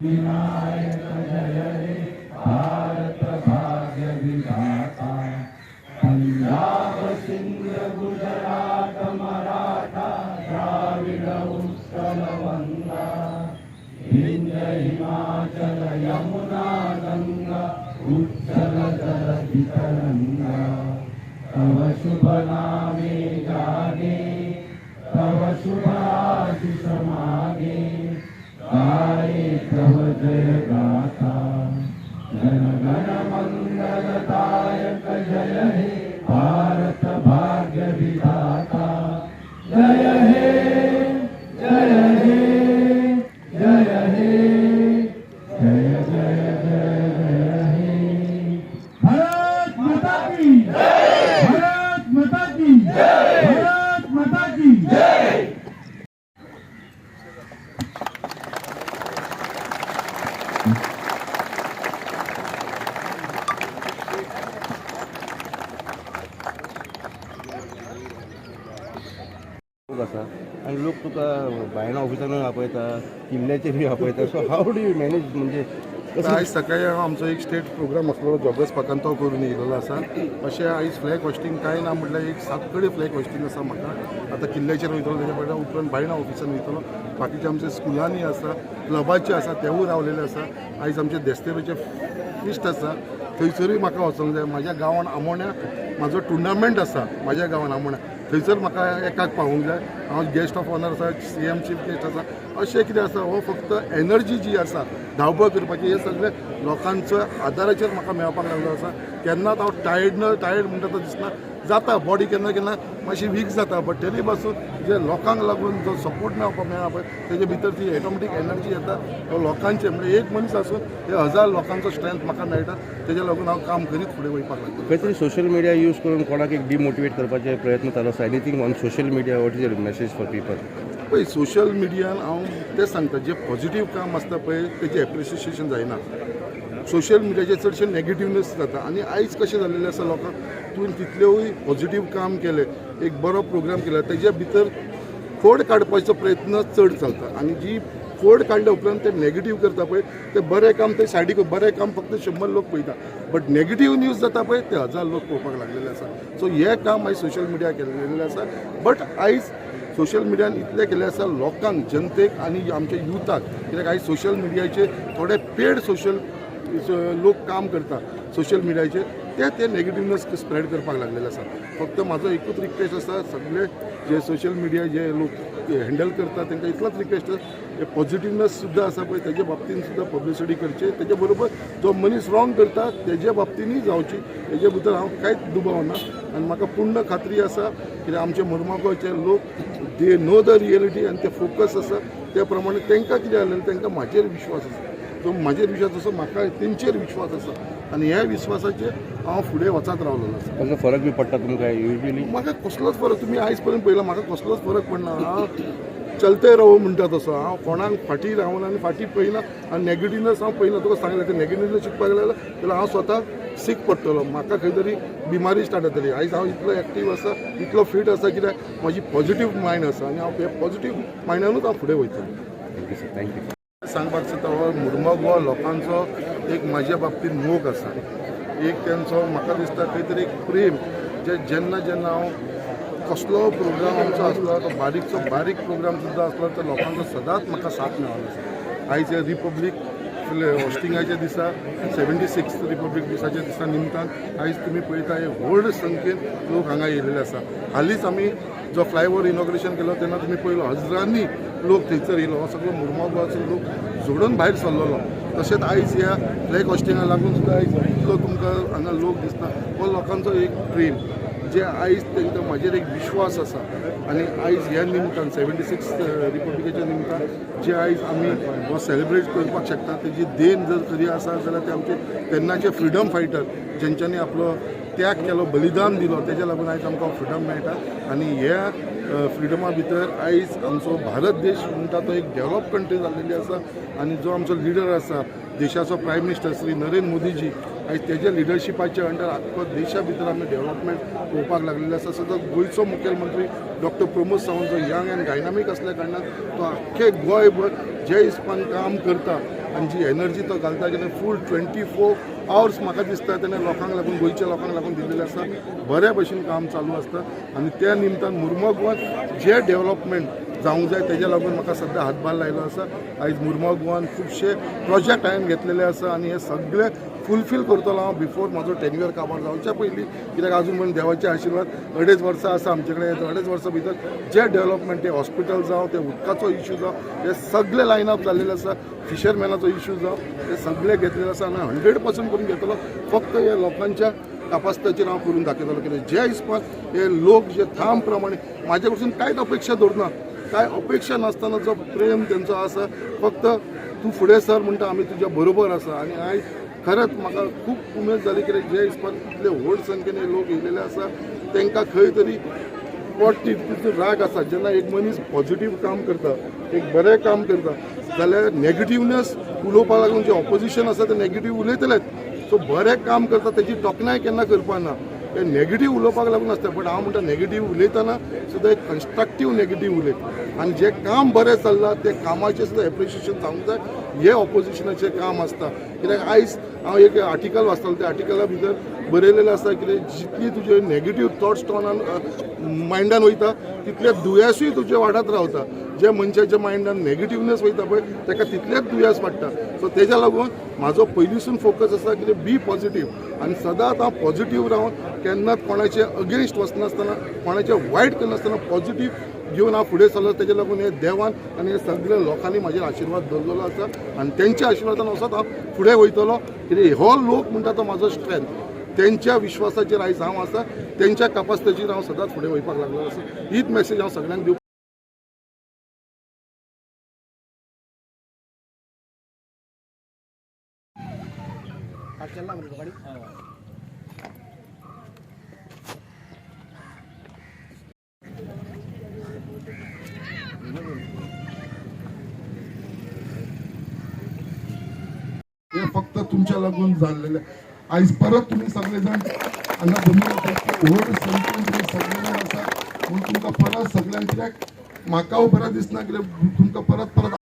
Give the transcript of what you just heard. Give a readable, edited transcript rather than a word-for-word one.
विनायक जय हे भारत भाग्य विधाता। पंजाब सिंध गुजरात मराठा द्राविड उत्कल वंगा। विंध्य हिमाचल यमुना गंगा उच्चल जलधि तरंगा। तव शुभ नामे जागे तव शुभ आशीष मागे। गाये तव जय गाथा जन गण मंगलदायक जय हे भारत भाग्य विधाता। जय हे जय हे जय हे जय जय जय जय हे। भारत माता की जय। भारत माता की जय। भारत माता की जय। आसा आनी लोक तुका भायल्या ऑफिसान आपयता किल्ल्याचेर बी आपयता so how do you manage म्हणजे आयज सकाळी आमचो एक स्टेट प्रोग्राम आसलो जॉगर्स पार्कान तो करून येयलेलो आसा अशें आयज फ्लॅग होस्टींग कांय ना म्हटल्यार एक 7 कडेन फ्लॅग होस्टींग आसा म्हाका आतां किल्ल्याचेर वयतलो तेच्या फाटल्यान उपरांत भायल्या ऑफिसान वयतलो बाकीचे आमचे स्कुलांनी आसा क्लबाचे आसा तेवूय रावलेले आसा आयज आमचे देस्तेवेचे फिस्ट आसा थंयसरूय म्हाका वचूंक जाय म्हाज्या गांवांत आमोण्या म्हाजो टुर्नामेंट आसा म्हाज्या गांवांत आमोण्या थंयसर म्हाका एकाक पावूंक जाय हांव गेस्ट ऑफ ऑनर आसा CM चीफ गेस्ट आसा अशें कितें आसा हो फक्त एनर्जी जी आसा धांवपळ करपाची हे सगळे लोकांच्या आदाराचेर म्हाका मेळपाक लागलो आसा केन्नाच हांव टायर्ड म्हणटा तो दिसना जाता बॉडी केन्ना केन्ना मातशी वीक जाता बट तरी पासून जे लोकांक लागून जो सपोर्ट मेळा पळय तेजे भितर ती ऑटोमॅटीक एनर्जी येता लोकांचे म्हणजे एक मनीस आसून हे 1000 लोकांचो स्ट्रेंथ म्हाका मेळटा तेजे लागून हांव काम करीत फुडें वयपाक लागलो खंय तरी सोशल मिडिया यूज करून कोणाक एक डिमोटिवेट करपाचे प्रयत्न चालू आसा anything on social media what is your message for people पळय सोशल मिडियान हांव तेच सांगता जे पॉझिटीव काम आसता पळय तेजें एप्रिसिएशन जायना सोशल मिडियाचेर चडशे नेगेटिवनेस जाता आनी आयज कशें जाल्लेलें आसा लोकांक तुवें तितलेंय पॉझिटीव काम केलें एक बरो प्रोग्राम केला तेज्या भितर खोड काडपाचो प्रयत्न चड चलता आनी जी खोड काडल्या उपरांत ते नेगेटीव करता पळय ते बरें काम ते सायडीक बरें काम फक्त 100 लोक पळयता बट नेगेटीव न्यूज जाता पळय ते 1000 लोक पळोवपाक लागलेले आसा सो हे काम आयज सोशल मिडिया केल्लेलें आसा बट आयज सोशल मिडियान इतलें केलें आसा लोकांक जनतेक आनी आमच्या युथाक कित्याक आयज सोशल मिडियाचे थोडे पेड सोशल लोक काम करता सोशल मिडियाचेर ते नेगेटिवनेस स्प्रेड करपाक लागलेले आसा फक्त म्हाजो एकूच रिक्वेस्ट आसा सगळे जे सोशल मिडिया जे लोक हँडल करता तांकां इतलोच रिक्वेस्ट आसा पॉझिटिवनेस सुद्दां आसा पळय तेजे बाबतींत सुद्दां पब्लिसिटी करची तेजे बरोबर जो मनीस रॉंग करता तेजे बाबतींतूय जावची तेजे भितर हांव कांयच दुबाव ना आनी म्हाका पूर्ण खात्री आसा कित्याक आमचे मुर्मागोवचे लोक दे नो द रियलिटी आनी ते फोकस आसा त्या प्रमाणे तांकां कितें जालें तांकां म्हाजेर विश्वास आसा तो म्हाजेर विश्वास आसा म्हाका तेंचेर विश्वास आसा आनी ह्या विश्वासाचेर हांव फुडें वचत रावलेलो आसा कसलो फरक बी पडटा तुमकां युजली म्हाका कसलोच फरक तुमी आयज पर्यंत पळयला म्हाका कसलोच फरक पडना हांव चलते रावो म्हणटा तसो हांव कोणाक फाटीं रावना आनी फाटीं पळयना आनी नेगेटिवनेस हांव पळयना तुका सांगलें ते नेगेटिवनेस शिकपाक लागला जाल्यार हांव स्वता सीक पडटलो म्हाका खंय तरी बिमारी स्टार्ट जातली आयज हांव इतलो एक्टीव आसा इतलो फीट आसा कित्याक म्हाजी पॉझिटीव मायंड आसा आनी हांव हे पॉझिटीव मायंडानूच हांव फुडें वयतलो थँक्यू सर थँक्यू सांगपाक सोदता हो मुर्मगांव लोकांचो एक म्हाज्या बाबतींत मोग आसा एक तेंचो म्हाका दिसता खंय तरी एक प्रेम जे जेन्ना हांव कसलो प्रोग्राम आमचो आसलो तो बारीक प्रोग्राम सुद्दां आसलो तर लोकांचो सदांच म्हाका साथ मेळ्ळो आसा आयज हे रिपब्लीक होस्टिंगाच्या दिसा 76th रिपब्लीक दिसाच्या दिसा निमतान आयज तुमी पळयता हे व्हड संख्येन लोक हांगा येयलेले आसा हालींच आमी जो फ्लायओव्हर इनॉग्रेशन केलो तेन्ना तुमी पळयलो हजारांनी लोक थंयसर येयलो हो सगळो मुर्मगांवचो लोक जोडून भायर सरलेलो तशेंच आयज ह्या फ्लॅग होस्टिंगाक लागून सुद्दां आयज इतलो तुमकां हांगा लोक दिसता हो लोकांचो एक प्रेम जे आयज तांकां म्हाजेर एक विश्वास आसा आनी आयज ह्या निमतान 76th रिपब्लिकेच्या निमतान जे आयज आमी हो सेलिब्रेट करपाक शकता तेजी देण जर खरी आसा जाल्यार ते आमचे तेन्नाचे फ्रिडम फायटर जेंच्यांनी आपलो त्याग केलो बलिदान दिलो तेज्या लागून आयज आमकां फ्रिडम मेळटा आनी ह्या फ्रिडमा भितर आयज आमचो भारत देश म्हणटा तो एक डेवलप कंट्री जाल्लेली आसा आनी जो आमचो लिडर आसा देशाचो प्रायम मिनिस्टर श्री नरेंद्र मोदीजी आयज तेज्या लिडरशिपाच्या अंडर आख्खो देशा भितर आमी डेवलपमेंट पळोवपाक लागलेले आसा सो गोंयचो मुखेलमंत्री डॉक्टर प्रमोद सावंत जो यंग एंड डायनामीक आसल्या कारणान तो आख्खे गोंयभर जे हिसपान काम करता आनी जी एनर्जी तो घालता की फूल 24 आवर्स म्हाका दिसता तेणें लोकांक लागून गोंयच्या लोकांक लागून दिल्लेलें आसा. बऱ्या भशेन काम चालू आसता आनी त्या निमतान मुर्मगांवांत जे डेव्हलपमेंट जावंक जाय तेज्या लागून म्हाका सद्या हातभार लायलो आसा. आयज मुर्मगांवांत खुबशे प्रोजेक्ट हांवें घेतलेले आसा आनी हे सगळे फुलफील करतलो हांव बिफोर म्हाजो टेन्युअर काबार जावच्या पयलीं. कित्याक आजून पण देवाचे आशिर्वाद 2.5 वर्सां आसा आमचे कडेन. 2.5 वर्सां भितर जे डेव्हलपमेंट ते हॉस्पिटल जावं ते उदकाचो इश्यू जावं हे सगळे लायन अप जाल्लेले आसा. फिशरमॅनाचो इश्यू जावं हे सगळे घेतलेले आसा आनी 100% करून घेतलो. फक्त हे लोकांच्या कापास्ताचेर हांव करून दाखयतलो. कित्याक जे हिसपान हे लोक जे थाम प्रमाणे म्हाजे कडसून कांयच अपेक्षा दवरना. काय अपेक्षा नासतना जो प्रेम तेंचो आसा, फक्त तूं फुडें सर म्हणटा आमी तुज्या बरोबर आसा. आनी आयज खरेंच म्हाका खूब उमेद जाली कित्याक जे हिसपान इतले व्हड संख्येन लोक येयलेले आसा तांकां खंय तरी तितून राग आसा. जेन्ना एक मनीस पॉझिटीव काम करता, एक बरें काम करता जाल्यार नेगेटिवनेस उलोवपा लागून जे ऑपोजिशन आसा ते नेगेटीव उलयतलेच. सो बरें काम करता तेजी तोखणाय केन्ना करपाना. ते नेगेटीव उलोवपाक लागून आसता. बट हांव म्हणटा नेगेटीव उलयतना सुद्दां एक कन्स्ट्रक्टीव नेगेटीव उलय. आनी जें काम बरें चल्लां ते कामाचें सुद्दां एप्रिशिएशन जावंक जाय. हें ऑपोजिशनाचें काम आसता. कित्याक आयज हांव एक आर्टिकल वाचतालो. त्या आर्टिकला भितर बरयलेलें आसा की जितली तुजे नेगेटीव थॉट्स मायंडान वयता तितले दुयेंसूय तुजे वाडत रावता. जे मनशाच्या मायंडान नेगेटिवनेस वयता पळय ताका तितलेच दुयेंस वाडटा. सो तेज्या लागून म्हाजो पयलींसून फोकस आसा की बी पॉझिटीव आनी सदांच हांव पॉझिटीव रावन केन्नाच कोणाचे अगेन्स्ट वचनासतना कोणाचे वायट करनासतना पॉझिटीव घेवन हांव फुडें चलत. तेज्या लागून हे देवान आनी हे सगळ्या लोकांनी म्हाजेर आशिर्वाद दवरलेलो आसा आनी तेंच्या आशिर्वादान वचत हांव फुडें वयतलो. कित्याक हो लोक म्हणटा तो म्हाजो स्ट्रेंथ. तेंच्या विश्वासाचेर आयज हांव आसा. तेंच्या कपासिटीचेर हांव सदांच फुडें वयपाक लागलो आसा. हीच मॅसेज हांव सगळ्यांक दिवपाक हे फक्त तुमच्या लागून झालेले. आयज परत तुम्ही सगळेजण हांगा बंद व्हड संख्येन सगळे आसा. म्हणून तुमकां परत सगळ्यांक कित्याक म्हाका बरें दिसना कित्याक तुमकां परत